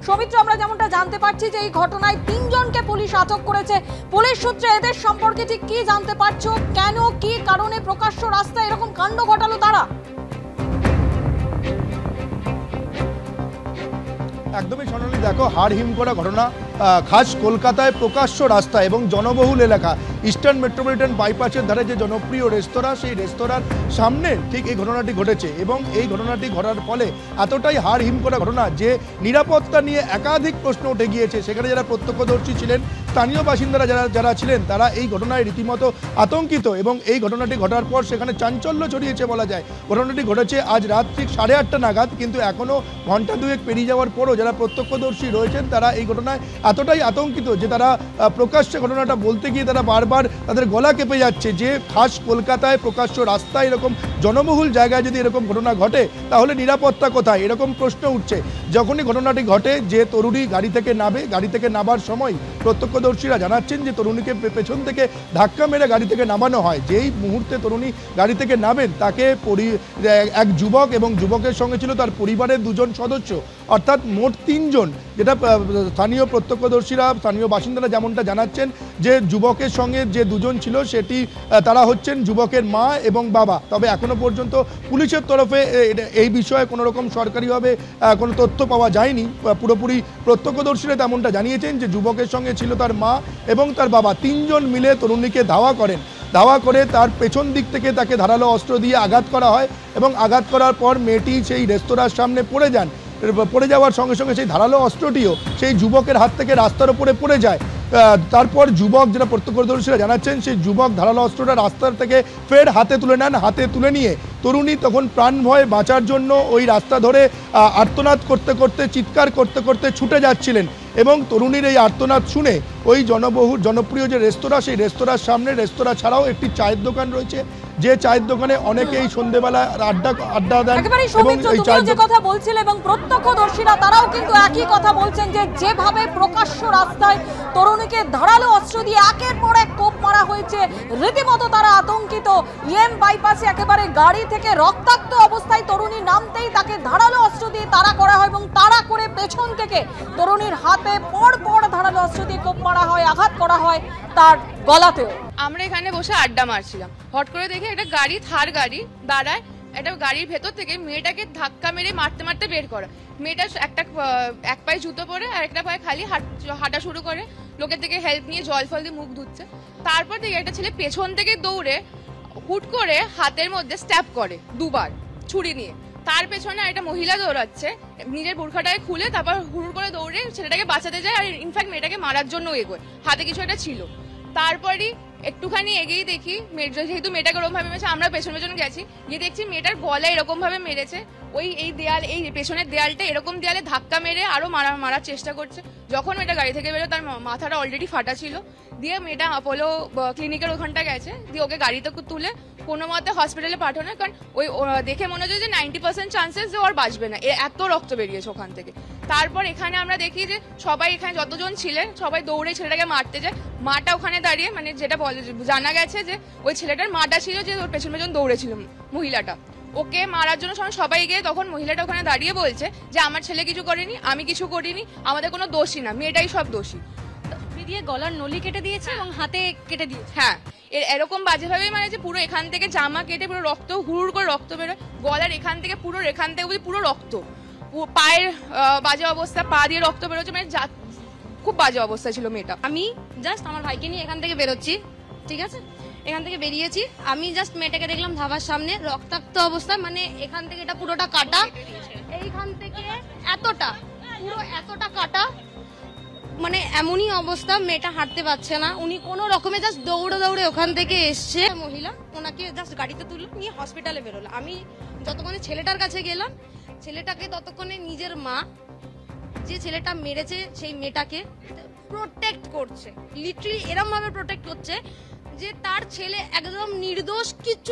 সৌমিত্র, আমরা যেমনটা জানতে পারছি যে এই ঘটনায় 3 জনকে পুলিশ আটক করেছে। পুলিশ সূত্রে এদের সম্পর্কে ঠিক কি জানতে পারছো? কেন, কি কারণে প্রকাশ্য রাস্তায় এরকম কাণ্ড ঘটালো তারা? একদমই সোনালি, দেখো হাড়হিম করা ঘটনা, খাস কলকাতায় প্রকাশ্য রাস্তা এবং জনবহুল এলাকা ইস্টার্ন মেট্রোপলিটন বাইপাসের ধারে যে জনপ্রিয় রেস্তোরাঁ, সেই রেস্তোরাঁর সামনে ঠিক এই ঘটনাটি ঘটেছে। এবং এই ঘটনাটি ঘটার ফলে এতটাই হাড়হিম করা ঘটনা যে নিরাপত্তা নিয়ে একাধিক প্রশ্ন উঠে গিয়েছে। সেখানে যারা প্রত্যক্ষদর্শী ছিলেন, স্থানীয় বাসিন্দারা যারা ছিলেন, তারা এই ঘটনায় রীতিমতো আতঙ্কিত। এবং এই ঘটনাটি ঘটার পর সেখানে চাঞ্চল্য ছড়িয়েছে বলা যায়। ঘটনাটি ঘটেছে আজ রাত ঠিক 8:30 নাগাদ, কিন্তু এখনও ঘন্টা দুয়েক পেরিয়ে যাওয়ার পরও যারা প্রত্যক্ষদর্শী রয়েছেন তারা এই ঘটনায় এতটাই আতঙ্কিত যে তারা প্রকাশ্যে ঘটনাটা বলতে গিয়ে তারা বারবার তাদের গলা কেঁপে যাচ্ছে যে খাস কলকাতায় প্রকাশ্য রাস্তায় এরকম জনবহুল জায়গায় যদি এরকম ঘটনা ঘটে তাহলে নিরাপত্তা কোথায়, এরকম প্রশ্ন উঠছে। যখনই ঘটনাটি ঘটে, যে তরুণী গাড়ি থেকে নামে, গাড়ি থেকে নামার সময় প্রত্যক্ষদর্শীরা জানাচ্ছেন যে তরুণীকে পেছন থেকে ধাক্কা মেরে গাড়ি থেকে নামানো হয়। যেই মুহূর্তে তরুণী গাড়ি থেকে নামেন তাকে এক যুবক এবং যুবকের সঙ্গে ছিল তার পরিবারের 2 জন সদস্য, অর্থাৎ মোট 3 জন। যেটা স্থানীয় প্রত্যক্ষদর্শীরা, স্থানীয় বাসিন্দারা যেমনটা জানাচ্ছেন যে যুবকের সঙ্গে যে 2 জন ছিল তারা হচ্ছেন যুবকের মা এবং বাবা। তবে এখনো পর্যন্ত পুলিশের তরফে এই বিষয়ে কোনো রকম সরকারিভাবে কোনো তথ্য পাওয়া যায়নি। পুরোপুরি প্রত্যক্ষদর্শীরা তেমনটা জানিয়েছেন যে যুবকের সঙ্গে ছিল তার মা এবং তার বাবা, 3 জন মিলে তরুণীকে ধাওয়া করেন। ধাওয়া করে তার পেছন দিক থেকে তাকে ধারালো অস্ত্র দিয়ে আঘাত করা হয় এবং আঘাত করার পর মেয়েটি সেই রেস্তোরাঁর সামনে পড়ে যান। পড়ে যাওয়ার সঙ্গে সঙ্গে সেই ধারালো অস্ত্রটিও সেই যুবকের হাত থেকে রাস্তার উপরে পড়ে যায়। তারপর যুবক, যেটা প্রত্যক্ষদর্শীরা জানাচ্ছেন, সেই যুবক ধারালো অস্ত্রটা রাস্তার থেকে ফের হাতে তুলে নেন। হাতে তুলে নিয়ে তরুণী তখন প্রাণ ভয়ে বাঁচার জন্য ওই রাস্তা ধরে আর্তনাদ করতে করতে, চিৎকার করতে করতে ছুটে যাচ্ছিলেন। এবং তরুণীর এই আর্তনাদ শুনে ওই জনপ্রিয় যে রেস্তোরাঁ, সেই রেস্তোরাঁর সামনে, রেস্তোরাঁ ছাড়াও একটি চায়ের দোকান রয়েছে, যে চায়ের দোকানে অনেকেই সন্ধ্যেবেলা আড্ডা দেন। এবং যে কথা বলছিল এবং প্রত্যক্ষদর্শীরা তারাও কিন্তু একই কথা বলছেন যে যেভাবে প্রকাশ্য রাস্তায় তরুণীকে ধারালো অস্ত্র দিয়ে একের পর এক কোপ মারা হয়েছে, রীতিমতো তারা আতঙ্কিত। ইএম বাইপাসে একেবারে গাড়ি থেকে রক্তাক্ত অবস্থায় তরুণী নামতেই তাকে ধারালো অস্ত্র দিয়ে তাড়া করা হয় এবং তাড়া করে পেছন থেকে তরুণীর হাতে পর পর ধারালো অস্ত্র দিয়ে কোপ মারা হয়, আঘাত করা হয় তার গলাতেও। আমরা এখানে বসে আড্ডা মারছিলাম, হট করে দেখে একটা গাড়ি, থার গাড়ি দাঁড়ায়। একটা গাড়ির ভেতর থেকে মেয়েটাকে ধাক্কা মেরে মারতে মারতে বের করা। মেয়েটা এক পায়ে জুতো পরে আর একটা পায়ে খালি হাঁটা শুরু করে। লোকের থেকে হেল্প নিয়ে জল ফল দিয়ে মুখ ধুচ্ছে। তারপর থেকে একটা ছেলে পেছন থেকে দৌড়ে হুট করে হাতের মধ্যে স্ট্যাপ করে 2 বার ছুরি নিয়ে। তার পেছনে একটা মহিলা দৌড়াচ্ছে, নিজের বোরখাটাকে খুলে তারপর হুড় করে দৌড়ে ছেলেটাকে বাঁচাতে যায় আর ইনফ্যাক্ট মেয়েটাকে মারার জন্য এগোয়। হাতে কিছু একটা ছিল। তারপরই একটুখানি এগিয়ে দেখি, যেহেতু মেয়েটাকে ওরকম ভাবে মেরেছে, আমরা পেছন পেছন গেছি, গিয়ে দেখছি মেয়েটার গলায় এরকম ভাবে মেরেছে। এই পেছনের দেয়ালটা এরকম দেয়ালে ধাক্কা মেরে আরো মারার চেষ্টা করছে। যখন মেয়েটা গাড়ি থেকে বেরো তার মাথাটা অলরেডি ফাটা ছিল। দিয়ে মেয়েটা অ্যাপোলো ক্লিনিকের ওখানটা গেছে, দিয়ে ওকে গাড়িতে তুলে কোনো মতে হসপিটালে পাঠানো। কারণ ওই দেখে মনে হচ্ছে যে 90% চান্সেস যে ওর বাঁচবে না, এত রক্ত বেরিয়েছে ওখান থেকে। তারপর এখানে আমরা দেখি যে সবাই, এখানে যতজন ছিলেন সবাই দৌড়ে ছেলেটাকে মারতে যায়। মাটা ওখানে দাঁড়িয়ে, মানে যেটা জানা গেছে যে ওই ছেলেটার মাটা ছিল যে ওর পেছন পেছন দৌড়েছিল মহিলাটা, ওকে মারার জন্য সবাই গিয়ে তখন মহিলাটা ওখানে দাঁড়িয়ে বলছে যে আমার ছেলে কিছু করেনি, আমি কিছু করিনি, আমাদের কোনো দোষী না, মেয়েটাই সব দোষী। দিয়ে গলার নলি কেটে দিয়েছে এবং হাতে কেটে দিয়েছে। হ্যাঁ, এরকম বাজেভাবে মানে যে পুরো এখান থেকে জামা কেটে পুরো রক্ত হুড় করে রক্ত বেরোয়, গলার এখান থেকে পুরো রক্ত, পায়ের বাজে অবস্থা, পা দিয়ে রক্ত বেরোচ্ছে, মানে খুব বাজে অবস্থা ছিল মেয়েটা। আমি জাস্ট আমার ভাইকে নিয়ে এখান থেকে বেরোচ্ছি, ঠিক আছে, এখান থেকে বেরিয়েছি, আমি জাস্ট মেয়েটাকে দেখলাম ধাবার সামনে রক্তাক্ত অবস্থা, মানে এখান থেকে এটা পুরোটা কাটা, এইখান থেকে পুরো এতটা কাটা, মানে এমনই অবস্থা, মেয়েটা হাঁটতে পারছে না। উনি কোনো রকমে জাস্ট দৌড়ে ওখান থেকে এসছে, মহিলা ওনাকে জাস্ট গাড়িতে তুললো, নিয়ে হসপিটালে বেরোলো। আমি যতক্ষণে ছেলেটার কাছে গেলাম, ছেলেটাকে ততক্ষণে নিজের মা, যে ছেলেটা মেরেছে সেই মেয়েটাকে প্রোটেক্ট করছে, লিটারালি এরম ভাবে প্রোটেক্ট করছে যে তার ছেলে একদম নির্দোষ, কিচ্ছু